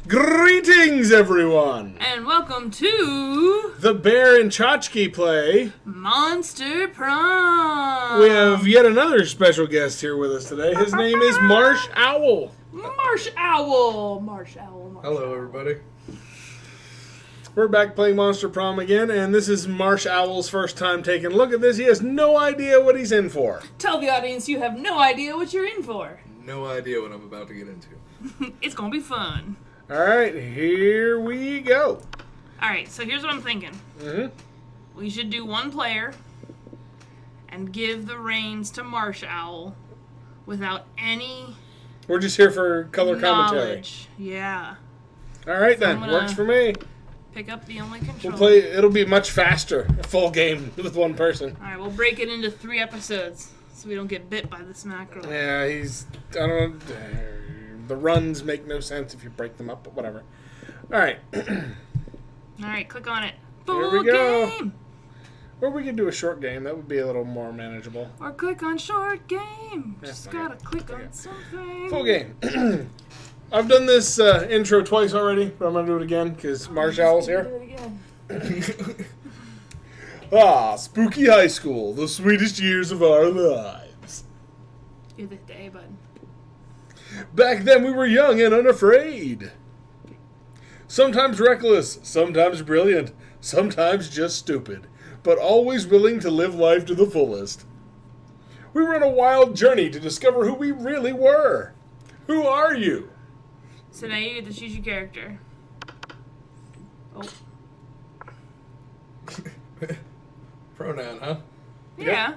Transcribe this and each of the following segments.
Greetings, everyone! And welcome to The Bear and Tchotchkey play. Monster Prom. We have yet another special guest here with us today. His name is Marsh Owl. Marsh Owl. Marsh Owl. Hello, everybody. We're back playing Monster Prom again, and this is Marsh Owl's first time taking a look at this. He has no idea what he's in for. Tell the audience you have no idea what you're in for. No idea what I'm about to get into. It's gonna be fun. Alright, here we go. Alright, so here's what I'm thinking. We should do one player and give the reins to Marsh Owl without any We're just here for color commentary. knowledge. Yeah. Alright So then, I'm gonna- works for me. Pick up the only control. We'll play, it'll be much faster, a full game with one person. Alright, we'll break it into 3 episodes so we don't get bit by this mackerel. Yeah, I don't know, the runs make no sense if you break them up, but whatever. Alright. Alright, click on it. Here Full we go. game! Or we could do a short game. That would be a little more manageable. Or click on short game. Just okay. gotta click Okay. on something. Full game. I've done this intro twice already, but I'm going to do it again because Marsh Owl's Do here. it again. Spooky high school. The sweetest years of our lives. Do the day, bud. Back then we were young and unafraid. Sometimes reckless, sometimes brilliant, sometimes just stupid, but always willing to live life to the fullest. We were on a wild journey to discover who we really were. Who are you? So now you get to choose your character. Oh. Pronoun, huh? Yeah.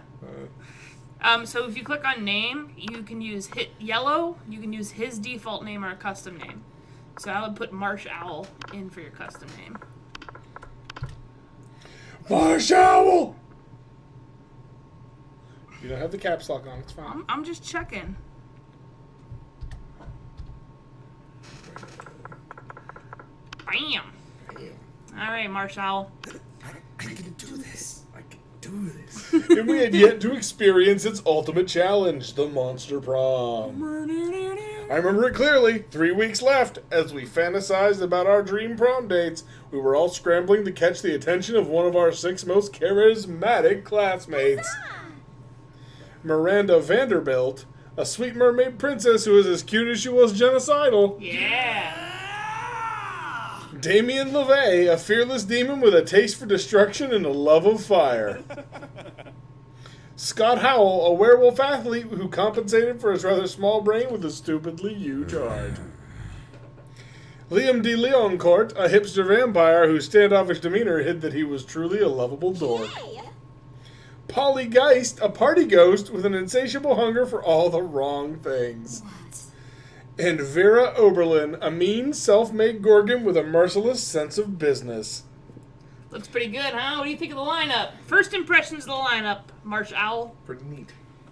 Uh, So if you click on name, you can use yellow. You can use his default name or a custom name. So I would put Marsh Owl in for your custom name. Marsh Owl! You don't have the caps lock on, it's fine. I'm just checking. Bam. All right, Marsh Owl. I can do this. I can do this. And we had yet to experience its ultimate challenge, the Monster Prom. I remember it clearly. 3 weeks left. As we fantasized about our dream prom dates, we were all scrambling to catch the attention of one of our 6 most charismatic classmates. Miranda Vanderbilt, a sweet mermaid princess who is as cute as she was genocidal. Yeah. Damien LeVay, a fearless demon with a taste for destruction and a love of fire. Scott Howell, a werewolf athlete who compensated for his rather small brain with a stupidly huge heart. Liam de Leoncourt, a hipster vampire whose standoffish demeanor hid that he was truly a lovable dork. Polly Geist, a party ghost with an insatiable hunger for all the wrong things. And Vera Oberlin, a mean, self-made Gorgon with a merciless sense of business. Looks pretty good, huh? What do you think of the lineup? First impressions of the lineup, Marsh Owl. Pretty neat.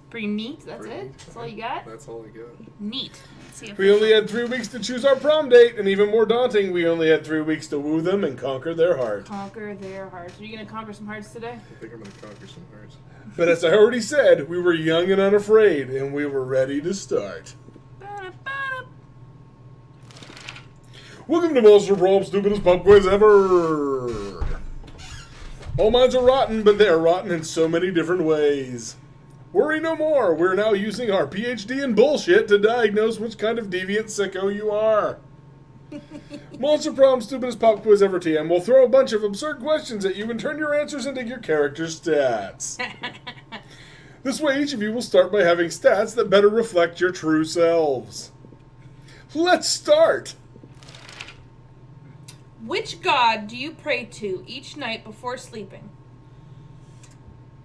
Pretty neat. That's Pretty it? neat. That's all you got? That's all I got. Neat. Let's see if We only had 3 weeks to choose our prom date, and even more daunting, we only had 3 weeks to woo them and conquer their heart. conquer their hearts. Are you going to conquer some hearts today? I think I'm going to conquer some hearts. But as I already said, we were young and unafraid, and we were ready to start. Ba-da-ba-da. Welcome to Monster Prom, stupidest pub quiz ever! All minds are rotten, but they are rotten in so many different ways. Worry no more, we're now using our PhD in bullshit to diagnose which kind of deviant sicko you are. Monster Prom, stupidest pop quiz ever TM will throw a bunch of absurd questions at you and turn your answers into your character's stats. This way, each of you will start by having stats that better reflect your true selves. Let's start! Which god do you pray to each night before sleeping?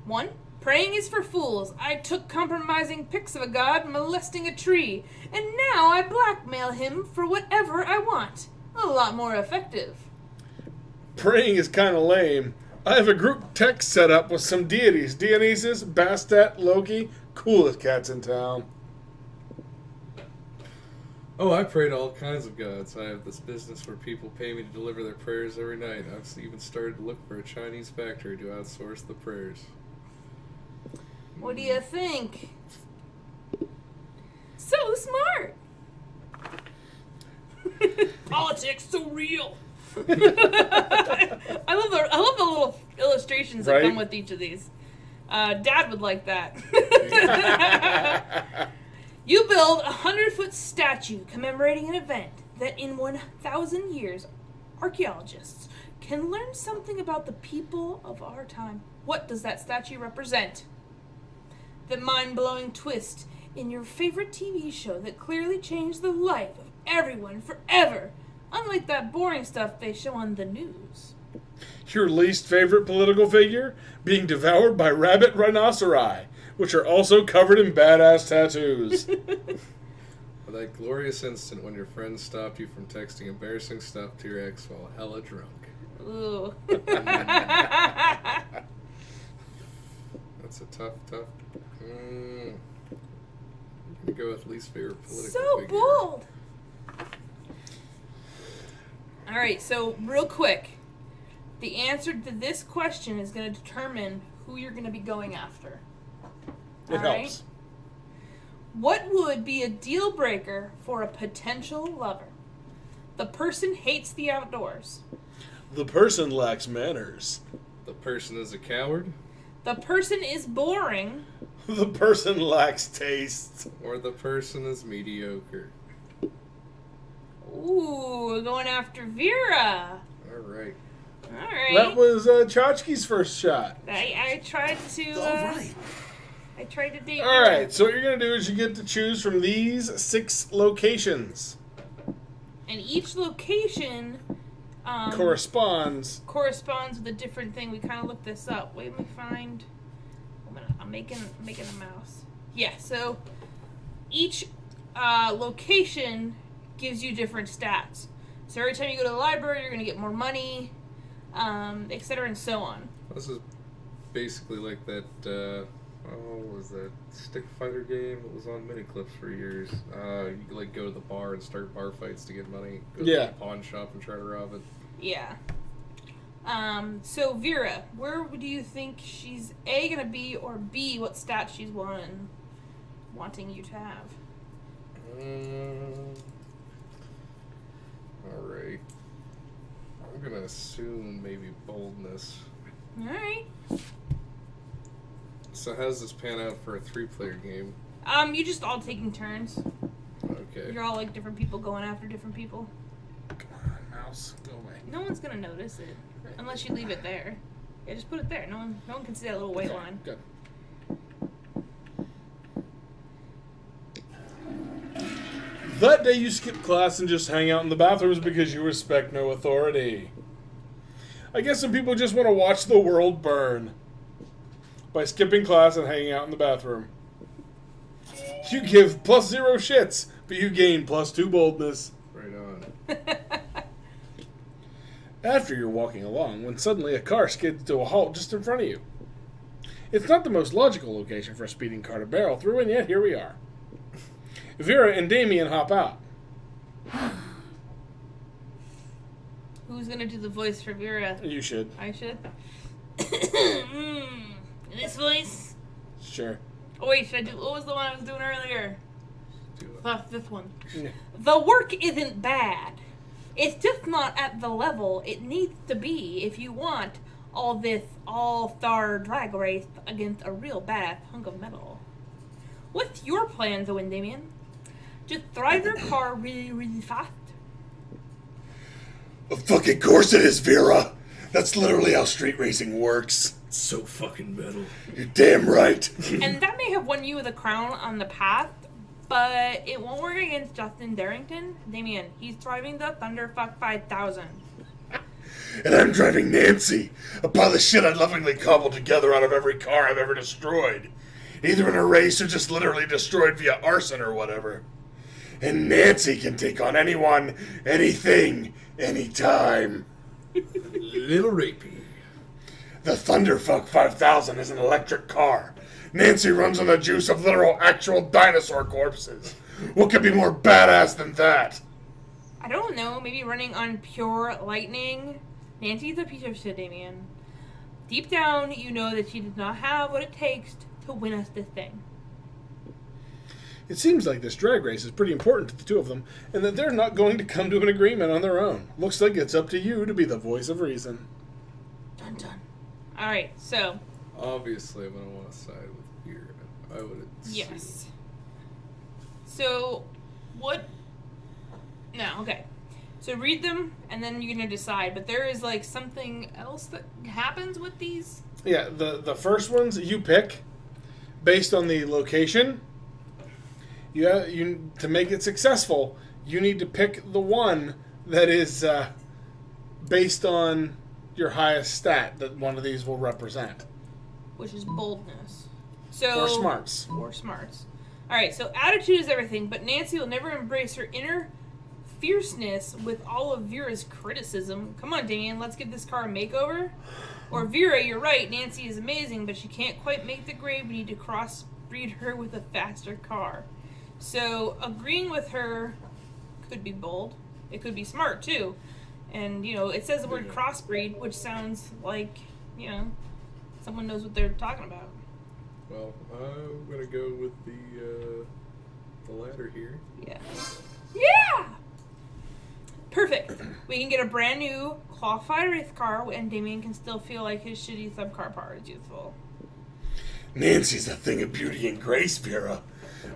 1. Praying is for fools. I took compromising pics of a god molesting a tree, and now I blackmail him for whatever I want. A lot more effective. Praying is kind of lame. I have a group text set up with some deities. Dionysus, Bastet, Loki, coolest cats in town. Oh, I pray to all kinds of gods. I have this business where people pay me to deliver their prayers every night. I've even started to look for a Chinese factory to outsource the prayers. What do you think? So smart. politics so real. I love the little illustrations that Right? come with each of these. Dad would like that. You build a 100-foot statue commemorating an event that in 1,000 years, archaeologists can learn something about the people of our time. What does that statue represent? The mind-blowing twist in your favorite TV show that clearly changed the life of everyone forever, unlike that boring stuff they show on the news. Your least favorite political figure being devoured by rabbit rhinoceri, which are also covered in badass tattoos. Or that glorious instant when your friend stopped you from texting embarrassing stuff to your ex while hella drunk. Ooh. That's a tough. I'm gonna go with least favorite political So figure. bold. All right, so real quick, the answer to this question is going to determine who you're going to be going after. It All right? helps. What would be a deal breaker for a potential lover? The person hates the outdoors. The person lacks manners. The person is a coward, The person is boring. The person lacks taste. or the person is mediocre. Ooh, we're going after Vera. All right. All right. That was Tchotchkey's first shot. I tried to. I tried to date. All right, so what you're going to do is you get to choose from these 6 locations. And each location Corresponds. corresponds with a different thing. We kind of looked this up. Wait, let me find. I'm making a mouse. Yeah. So each location gives you different stats. So every time you go to the library, you're going to get more money, etc., and so on. This is basically like that, what was that stick fighter game that was on mini clips for years? You could, like, go to the bar and start bar fights to get money. Go to Yeah. the pawn shop and try to rob it. Yeah. So Vera, where do you think she's A, going to be, or B, what stat she's wanting you to have? Alright. I'm gonna assume maybe boldness. Alright. So how's this pan out for a 3-player game? You just all taking turns. Okay. You're all like different people going after different people. Come on, mouse. Go away. No one's gonna notice it. Unless you leave it there. Yeah, just put it there. No one can see that little white line. Good. That day you skip class and just hang out in the bathrooms because you respect no authority. I guess some people just want to watch the world burn. By skipping class and hanging out in the bathroom. You give +0 shits, but you gain +2 boldness. Right on. After you're walking along, when suddenly a car skids to a halt just in front of you. It's not the most logical location for a speeding car to barrel through, and yet here we are. Vera and Damien hop out. Who's gonna do the voice for Vera? You should. I should. This voice? Sure. Oh wait, should I do? What was the one I was doing earlier? Do it. This one. Yeah. The work isn't bad. It's just not at the level it needs to be if you want all this all-star drag race against a real badass hunk of metal. What's your plan to win, Damien? Just drive your car really, really fast? Of fucking course it is, Vera. That's literally how street racing works. So fucking metal. You're damn right. And that may have won you the crown on the path, but it won't work against Justin Darrington. Damien, he's driving the Thunderfuck 5000. And I'm driving Nancy, a pile of shit I lovingly cobbled together out of every car I've ever destroyed. Either in a race or just literally destroyed via arson or whatever. And Nancy can take on anyone, anything, anytime. Little rapey. The Thunderfuck 5000 is an electric car. Nancy runs on the juice of literal actual dinosaur corpses. What could be more badass than that? I don't know, maybe running on pure lightning? Nancy's a piece of shit, Damien. Deep down, you know that she does not have what it takes to win us this thing. It seems like this drag race is pretty important to the two of them, and that they're not going to come to an agreement on their own. Looks like it's up to you to be the voice of reason. Dun dun. Alright, so. Obviously, I'm going to want to side with Vera. I would assume. Yes. So, what? No, okay. So read them, and then you're going to decide. But there is, like, something else that happens with these? Yeah, the first ones you pick based on the location. You to make it successful, you need to pick the one that is based on your highest stat that one of these will represent. Which is boldness. So Or smarts. Or smarts. Alright, so attitude is everything, but Nancy will never embrace her inner fierceness with all of Vera's criticism. Come on, Damien, let's give this car a makeover. Or Vera, you're right, Nancy is amazing, but she can't quite make the grade. We need to crossbreed her with a faster car. So agreeing with her could be bold. It could be smart, too. And, it says the word crossbreed, which sounds like, someone knows what they're talking about. Well, I'm going to go with the latter here. Yeah. Yeah! Perfect. We can get a brand new qualified race car, and Damien can still feel like his shitty subcar power is useful. Nancy's a thing of beauty and grace, Vera.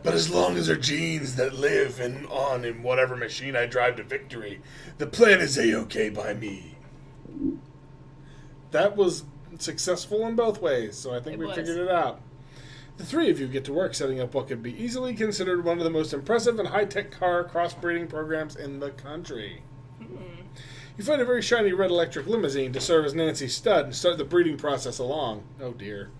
But as long as her genes that live on in whatever machine I drive to victory, the plan is A-okay by me. That was successful in both ways, so I think we figured it out. The three of you get to work setting up what could be easily considered one of the most impressive and high-tech car crossbreeding programs in the country. You find a very shiny red electric limousine to serve as Nancy's stud and start the breeding process along. Oh dear.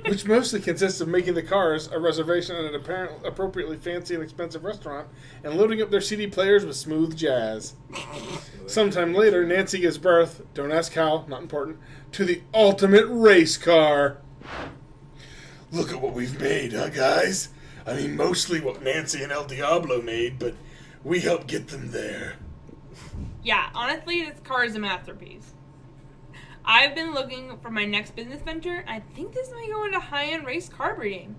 Which mostly consists of making the cars a reservation at an appropriately fancy and expensive restaurant and loading up their CD players with smooth jazz. Sometime later, Nancy gives birth, don't ask how, not important, to the ultimate race car. Look at what we've made, huh, guys? I mean, mostly what Nancy and El Diablo made, but we helped get them there. Yeah, honestly, this car is a masterpiece. I've been looking for my next business venture. I think this might go into high-end race car breeding.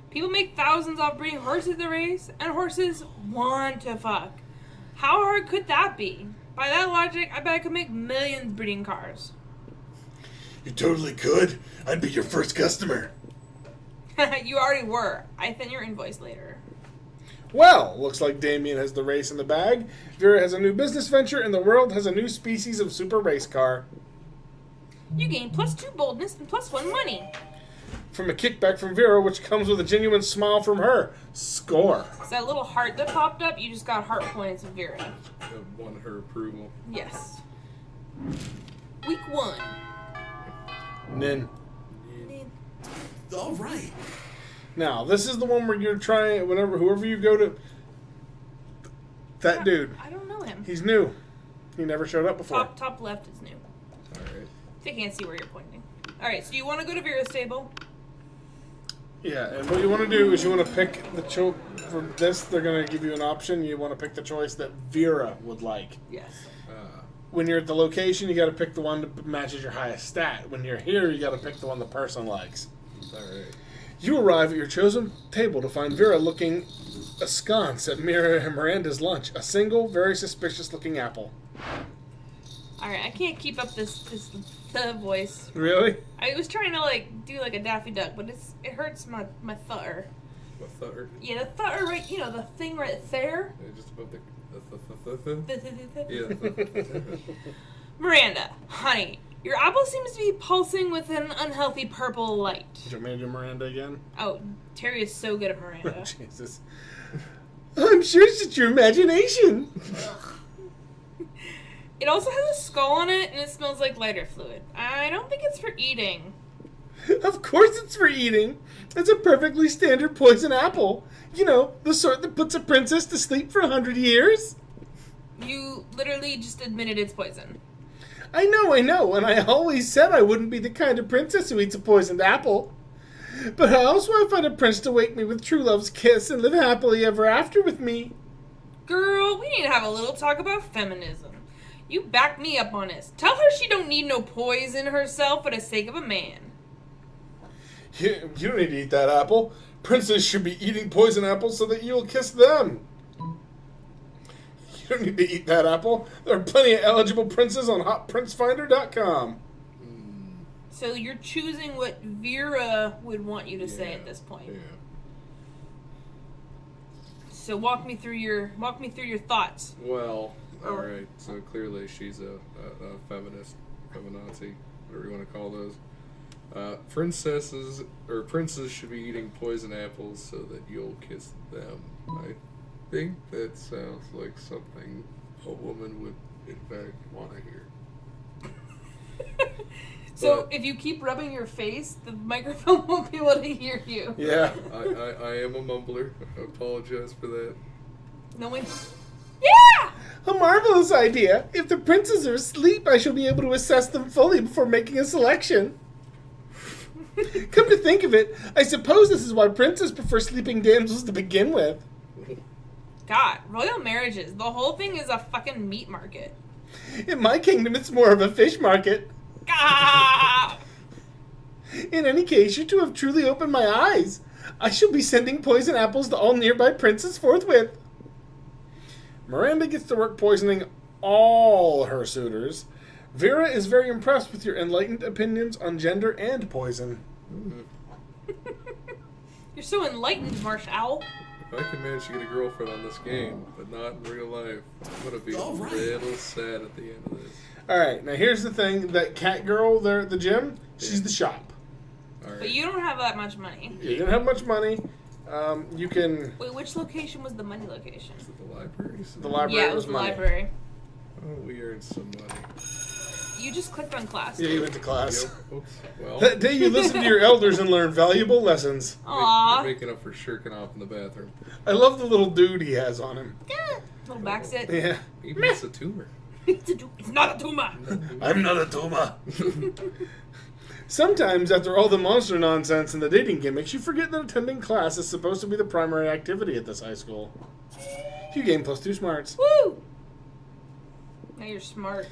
People make thousands off breeding horses to race, and horses want to fuck. How hard could that be? By that logic, I bet I could make millions breeding cars. You totally could. I'd be your first customer. You already were. I sent your invoice later. Well, looks like Damien has the race in the bag, Vera has a new business venture, and the world has a new species of super race car. You gain +2 boldness and +1 money. From a kickback from Vera, which comes with a genuine smile from her. Score. So that little heart that popped up, you just got heart points with Vera. Won her approval. Yes. Week 1. Nin. All right. Now, this is the one where you're trying, whoever you go to, that dude. I don't know him. He's new. He never showed up before. Top left is new. Alright. They can't see where you're pointing. Alright, so you want to go to Vera's stable? Yeah, and what you want to do is you want to pick the choice. For this, they're going to give you an option. You want to pick the choice that Vera would like. Yes. When you're at the location, you got to pick the one that matches your highest stat. When you're here, you got to pick the one the person likes. Alright. You arrive at your chosen table to find Vera looking askance at Miranda's lunch. A single, very suspicious-looking apple. Alright, I can't keep up this voice. Really? I was trying to, do a Daffy Duck, but it hurts my thutter. What third? Yeah, the thutter, right, the thing right there. Just above the... Miranda, honey, your apple seems to be pulsing with an unhealthy purple light. Do you want me to do Miranda again? Oh, Terry is so good at Miranda. Jesus. I'm sure it's just your imagination. It also has a skull on it, and it smells like lighter fluid. I don't think it's for eating. Of course it's for eating. It's a perfectly standard poison apple. You know, the sort that puts a princess to sleep for 100 years. You literally just admitted it's poison. I know, and I always said I wouldn't be the kind of princess who eats a poisoned apple. But I also want to find a prince to wake me with true love's kiss and live happily ever after with me. Girl, we need to have a little talk about feminism. You back me up on this. Tell her she don't need no poison herself for the sake of a man. You don't need to eat that apple. Princes should be eating poison apples so that you'll kiss them. You don't need to eat that apple. There are plenty of eligible princes on hotprincefinder.com. So you're choosing what Vera would want you to say at this point. Yeah. So walk me through your thoughts. Well, alright, so clearly she's a feminist, feminazi, whatever you want to call those. Princesses or princes should be eating poison apples so that you'll kiss them. I think that sounds like something a woman would, in fact, want to hear. So if you keep rubbing your face, the microphone won't be able to hear you. Yeah. I am a mumbler. I apologize for that. No one. Yeah! A marvelous idea. If the princes are asleep, I shall be able to assess them fully before making a selection. Come to think of it, I suppose this is why princes prefer sleeping damsels to begin with. God, royal marriages. The whole thing is a fucking meat market. In my kingdom, it's more of a fish market. Ah! In any case, you two have truly opened my eyes. I shall be sending poison apples to all nearby princes forthwith. Miranda gets to work poisoning all her suitors. Vera is very impressed with your enlightened opinions on gender and poison. You're so enlightened, Marsh Owl. If I can manage to get a girlfriend on this game, but not in real life, I'm going to be a little sad at the end of this. Alright, now here's the thing. That cat girl there at the gym, she's the shop. Alright. But you don't have that much money. You don't have much money. You can... Wait, which location was the money location? Is it the library? The library Yeah, it was the money. library. Oh, we earned some money. You just clicked on class. Yeah, you went to class. Yep. Oops. Well, That day you listened to your elders and learned valuable lessons. Aww. making up for shirking off in the bathroom. I love the little dude he has on him. Little back sit. Yeah. Maybe it's a tumor. It's not a tumor. I'm not a Toma. Sometimes, after all the monster nonsense and the dating gimmicks, you forget that attending class is supposed to be the primary activity at this high school. You gain +2 smarts. Woo! Now you're smart.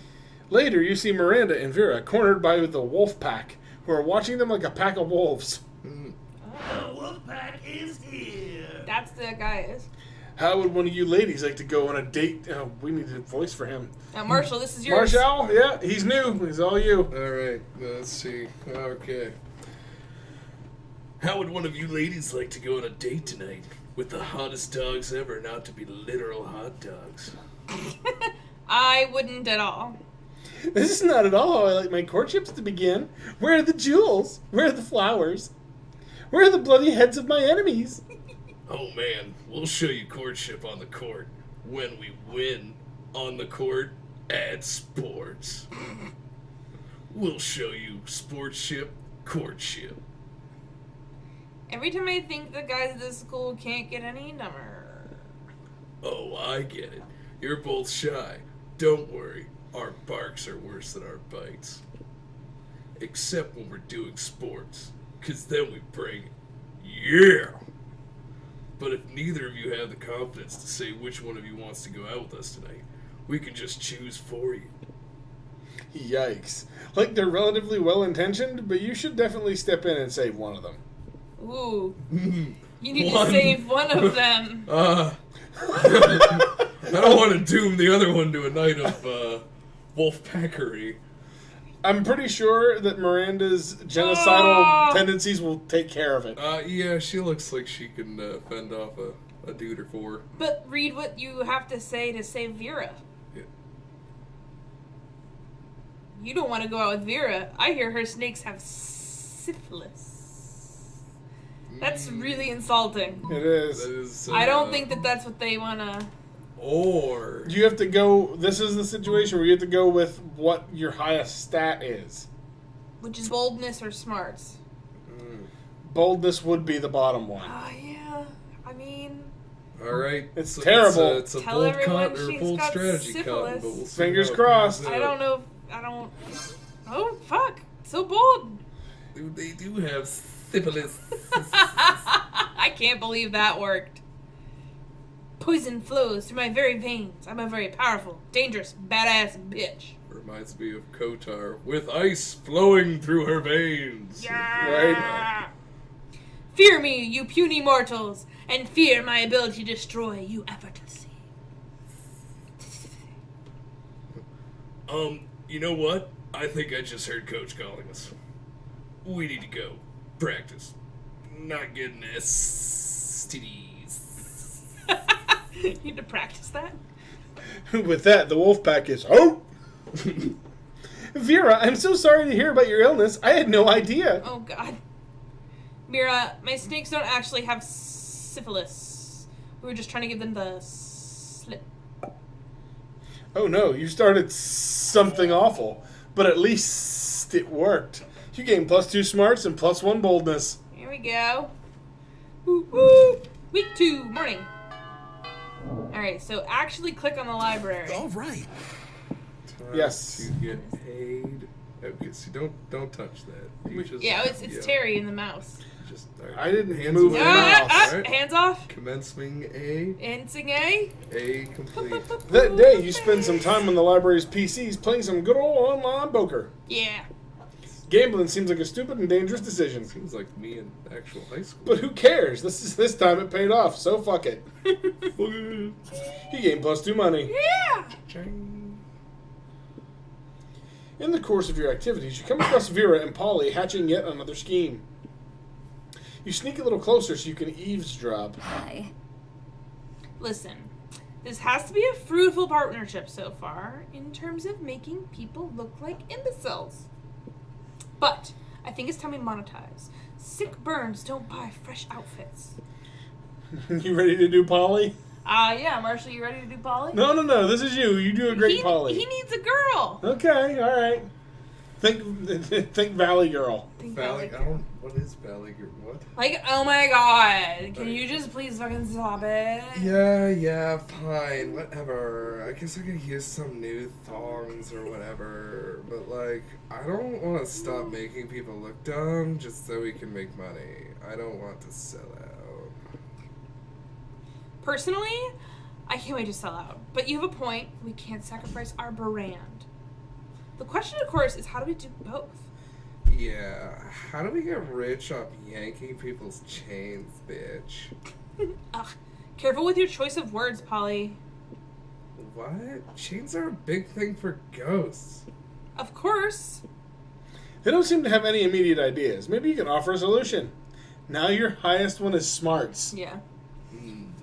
Later, you see Miranda and Vera cornered by the wolf pack, who are watching them like a pack of wolves. The wolf pack is here. That's the guy is. How would one of you ladies like to go on a date? Oh, we need a voice for him. Now, Marshall, this is yours. Marshall? Yeah, he's new. He's all you. Alright, let's see. Okay. How would one of you ladies like to go on a date tonight with the hottest dogs ever, not to be literal hot dogs? I wouldn't at all. This is not at all how I like my courtships to begin. Where are the jewels? Where are the flowers? Where are the bloody heads of my enemies? Oh man, we'll show you courtship on the court when we win on the court at sports. We'll show you sportship, courtship. Every time I think the guys at this school can't get any dumber. Oh, I get it. You're both shy. Don't worry, our barks are worse than our bites. Except when we're doing sports, 'cause then we bring it. Yeah! But if neither of you have the confidence to say which one of you wants to go out with us tonight, we can just choose for you. Yikes. Like they're relatively well-intentioned, but you should definitely step in and save one of them. Ooh. You need One. to save one of them. I don't want to doom the other one to a night of wolf packery. I'm pretty sure that Miranda's genocidal tendencies will take care of it. Yeah, she looks like she can fend off a dude or four. But read what you have to say to save Vera. Yeah. You don't want to go out with Vera. I hear her snakes have syphilis. That's really insulting. It is. That is, I don't think that that's what they want to... Or You have to go... This is the situation where you have to go with what your highest stat is. Which is boldness or smarts. Boldness would be the bottom one. Yeah. I mean... all right, It's terrible. It's a Tell bold everyone or she's bold got strategy, syphilis. Cotton, but we'll see Fingers how it crossed. pans I out. don't know. I don't... Oh, fuck. So bold. They do have syphilis. I can't believe that worked. Poison flows through my very veins. I'm a very powerful, dangerous, badass bitch. Reminds me of Kotar with ice flowing through her veins. Yeah. Fear me, you puny mortals, and fear my ability to destroy you effortlessly. You know what? I think I just heard Coach calling us. We need to go. Practice. Not getting STDs. You need to practice that? With that, the wolf pack is, oh! Vera, I'm so sorry to hear about your illness. I had no idea. Oh, God. Mira, my snakes don't actually have syphilis. We were just trying to give them the slip. Oh no, you started something awful. But at least it worked. You gained +2 smarts and +1 boldness. Here we go. Woo woo! Week 2, morning. Alright, so actually click on the library. All right. Yes. To get paid. Okay, so don't touch that. You just, Yeah, it's Terry and the mouse. Just, right. I didn't Hands move off. the mouse. Right. Hands off. Commencing A. Insing A. A complete. That day, you spend some time on the library's PCs playing some good old online poker. Yeah. Gambling seems like a stupid and dangerous decision. Seems like me in actual high school. But who cares? This time it paid off, so fuck it. You gained +2 money. Yeah. Ching. In the course of your activities, you come across Vera and Polly hatching yet another scheme. You sneak a little closer so you can eavesdrop. Hi. Listen, this has to be a fruitful partnership so far in terms of making people look like imbeciles. But I think it's time we monetize. Sick burns don't buy fresh outfits. You ready to do Polly? Yeah, Marshall, you ready to do Polly? No, this is you. You do a great Polly. He needs a girl. Okay, all right. Think Valley Girl. Think Valley. about I it. don't. What is Valley? What? Like, oh my god. Can you just please fucking stop it? Yeah, fine, whatever. I guess I could use some new thongs or whatever. But, like, I don't want to stop making people look dumb just so we can make money. I don't want to sell out. Personally, I can't wait to sell out. But you have a point. We can't sacrifice our brand. The question, of course, is how do we do both? Yeah, how do we get rich off yanking people's chains, bitch? Ugh. Careful with your choice of words, Polly. What? Chains are a big thing for ghosts. Of course. They don't seem to have any immediate ideas. Maybe you can offer a solution. Now your highest one is smarts. Yeah.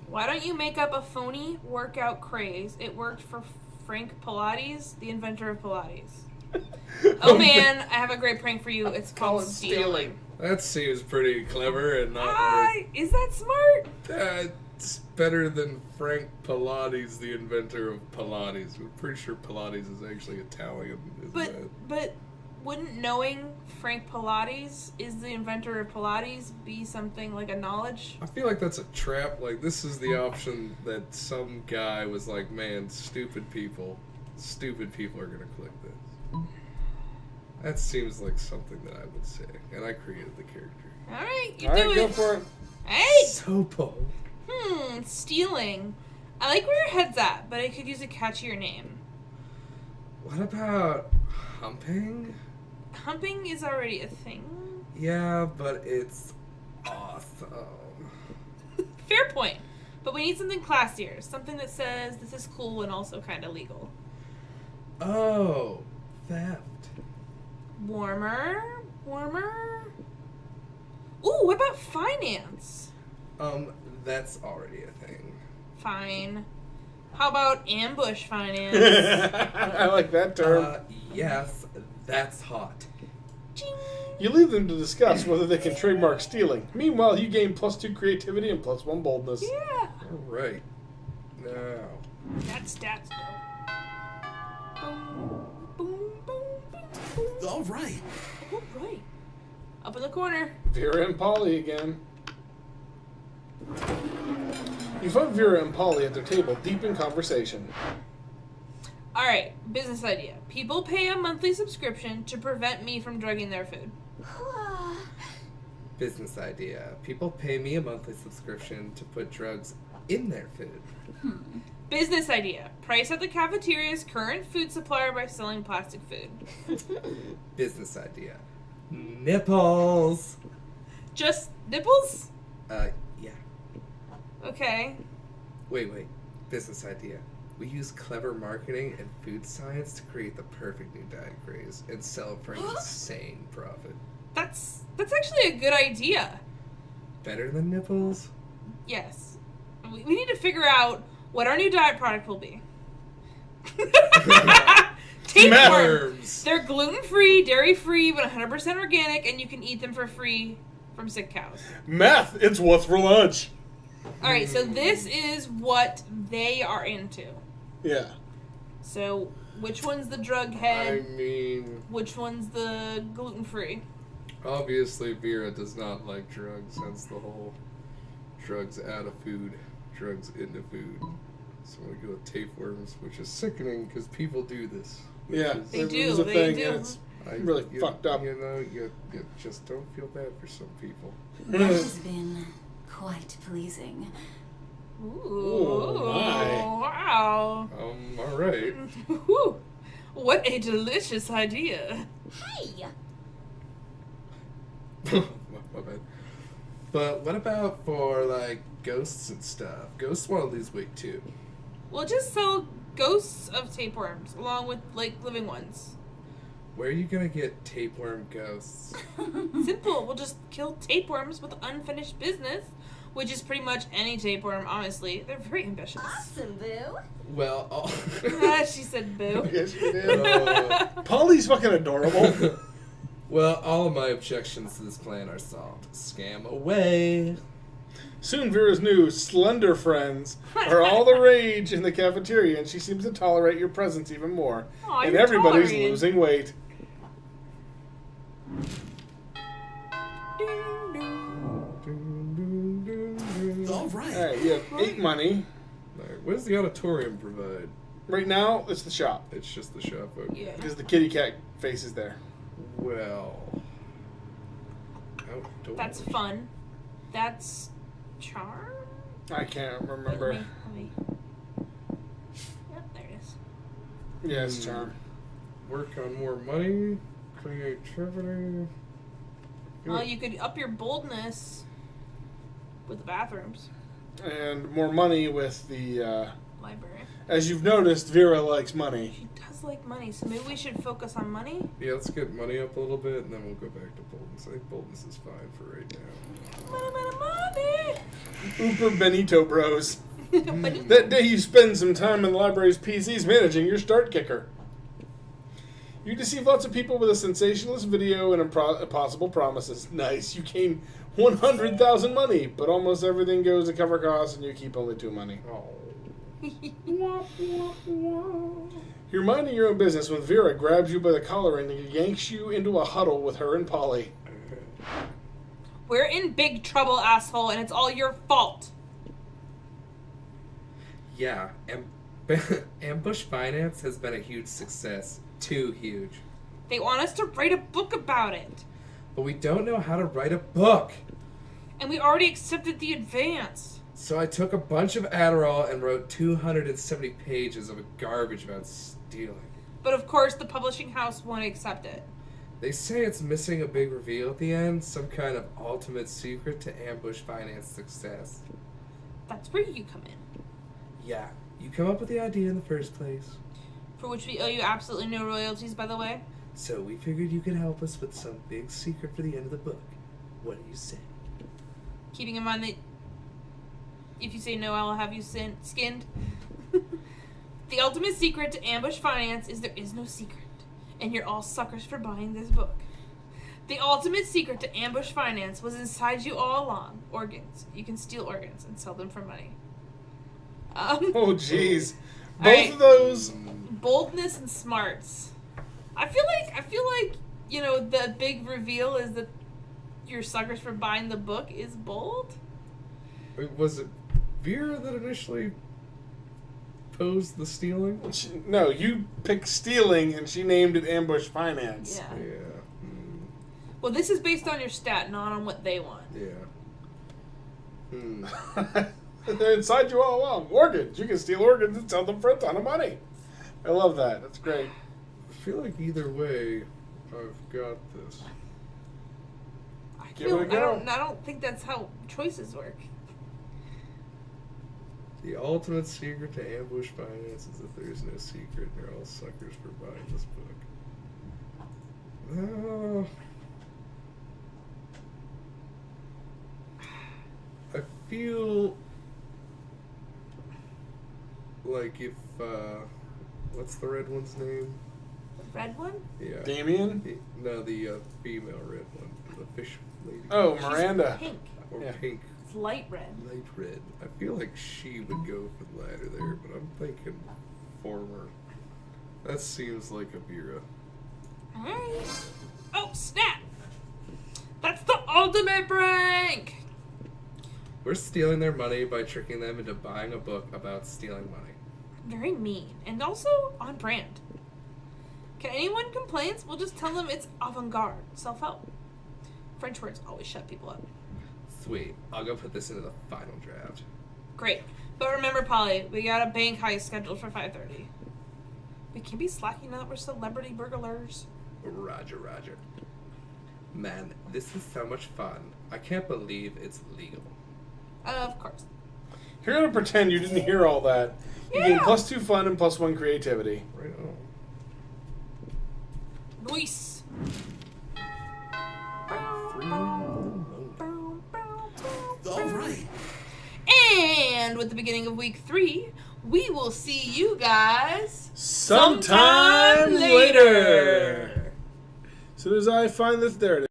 Why don't you make up a phony workout craze? It worked for Frank Pilates, the inventor of Pilates. Oh man, I have a great prank for you. It's called stealing. That seems pretty clever and not. Is that smart? That's better than Frank Pilates, the inventor of Pilates. I'm pretty sure Pilates is actually Italian, isn't it? But wouldn't knowing Frank Pilates is the inventor of Pilates be something like a knowledge? I feel like that's a trap. Like, this is the option that some guy was like, man, stupid people are gonna click this. That seems like something that I would say, and I created the character. Alright, you All do right, it. go for it. Hey! So bold. Stealing. I like where your head's at, but I could use a catchier name. What about humping? Humping is already a thing. Yeah, but it's awesome. Fair point. But we need something classier. Something that says this is cool and also kind of legal. Oh, theft. Warmer? Ooh, what about finance? That's already a thing. Fine. How about ambush finance? I like that term. Yes, that's hot. Ching. You leave them to discuss whether they can trademark stealing. Meanwhile, you gain +2 creativity and +1 boldness. Yeah. Alright. Now. That's stats though. Boom, boom, boom, boom, boom. All right. All right. Up in the corner. Vera and Polly again. You find Vera and Polly at their table, deep in conversation. All right, business idea. People pay a monthly subscription to prevent me from drugging their food. Business idea. People pay me a monthly subscription to put drugs in their food. Business idea. Price at the cafeteria's current food supplier by selling plastic food. Business idea. Nipples. Just nipples? Yeah. Okay. Wait. Business idea. We use clever marketing and food science to create the perfect new diet craze and sell it for an insane profit. That's actually a good idea. Better than nipples? Yes. We need to figure out what our new diet product will be. Tapeworms. They're gluten-free, dairy-free, but 100% organic, and you can eat them for free from sick cows. Meth, it's what's for lunch. Alright, so this is what they are into. Yeah. So, which one's the drug head? I mean, Which one's the gluten-free? obviously Vera does not like drugs. That's the whole drugs out of food, drugs into food. So I'm gonna go with tapeworms, which is sickening because people do this. Yeah. They it do, was a they thing, do. and it's really fucked up. You know, you just don't feel bad for some people. That has been quite pleasing. Ooh, my. wow. All right. Whew. What a delicious idea. Hey! My bad. But what about for like ghosts and stuff? Ghosts want to lose weight too. We'll just sell ghosts of tapeworms along with, like, living ones. Where are you gonna get tapeworm ghosts? Simple. We'll just kill tapeworms with unfinished business, which is pretty much any tapeworm, honestly. They're very ambitious. Awesome, boo. Well, She said boo. Yes, you did. Polly's fucking adorable. well, all of my objections to this plan are solved. Scam away. Soon Vera's new slender friends are all the rage in the cafeteria, and she seems to tolerate your presence even more. Aw, and you're everybody's tolerated. losing weight. All right. Alright, you have 8 money. Alright, what does the auditorium provide? Right now, it's the shop. It's just the shop. Okay. Yeah. Because the kitty cat face is there. Well, outdoors. That's fun. That's charm? I can't Wait, remember. let me. Yep, there it is. Yeah, it's charm. Work on more money, creativity. Well, you could up your boldness with the bathrooms. And more money with the, Library. as you've noticed, Vera likes money. She does like money, so maybe we should focus on money? Yeah, let's get money up a little bit, and then we'll go back to boldness. I think boldness is fine for right now. Money! Uber Benito Bros. Money. That day you spend some time in the library's PCs managing your start kicker. You deceive lots of people with a sensationalist video and impossible promises. Nice. You gain 100,000 money, but almost everything goes to cover costs and you keep only 2 money. Oh. You're minding your own business when Vera grabs you by the collar and yanks you into a huddle with her and Polly. We're in big trouble, asshole, and it's all your fault. Yeah, Ambush Finance has been a huge success. Too huge. They want us to write a book about it. But we don't know how to write a book. And we already accepted the advance. So I took a bunch of Adderall and wrote 270 pages of garbage about stealing. But of course, the publishing house won't accept it. They say it's missing a big reveal at the end, some kind of ultimate secret to Ambush Finance success. That's where you come in. Yeah, you come up with the idea in the first place. For which we owe you absolutely no royalties, by the way. So we figured you could help us with some big secret for the end of the book. What do you say? Keeping in mind that if you say no, I'll have you skinned. The ultimate secret to Ambush Finance is there is no secret. And you're all suckers for buying this book. The ultimate secret to Ambush Finance was inside you all along. Organs. You can steal organs and sell them for money. Oh, jeez. Both Alright. of those. Boldness and smarts. I feel like, you know, the big reveal is that you're suckers for buying the book is bold. Wait, was it Vera that initially posed the stealing? No, you picked stealing and she named it Ambush Finance. Yeah. Yeah. Well, this is based on your stat, not on what they want. Yeah. They're inside you all along. Organs. You can steal organs and sell them for a ton of money. I love that. That's great. I feel like either way, I've got this. I Give it a go. I don't think that's how choices work. The ultimate secret to ambush finance is that there is no secret and they're all suckers for buying this book. No. I feel like if, what's the red one's name? The red one? Yeah. Damien? No, the female red one. The fish lady. Oh, She's Miranda. pink. Or yeah. pink. It's light red. Light red. I feel like she would go for the latter there, but I'm thinking former. That seems like a Vera. Alright. Oh, snap! That's the ultimate prank! We're stealing their money by tricking them into buying a book about stealing money. Very mean. And also on brand. Can anyone complains? We'll just tell them it's avant-garde. Self-help. French words always shut people up. Sweet. I'll go put this into the final draft. Great. But remember, Polly, we got a bank heist scheduled for 5:30. We can't be slacking now that we're celebrity burglars. Roger, Roger. Man, this is so much fun. I can't believe it's legal. Of course. You're going to pretend you didn't hear all that. You gain Yeah. +2 fun and +1 creativity. Right on. Luis. All right. And with the beginning of week 3, we will see you guys Sometime later. As soon as I find this, there it is.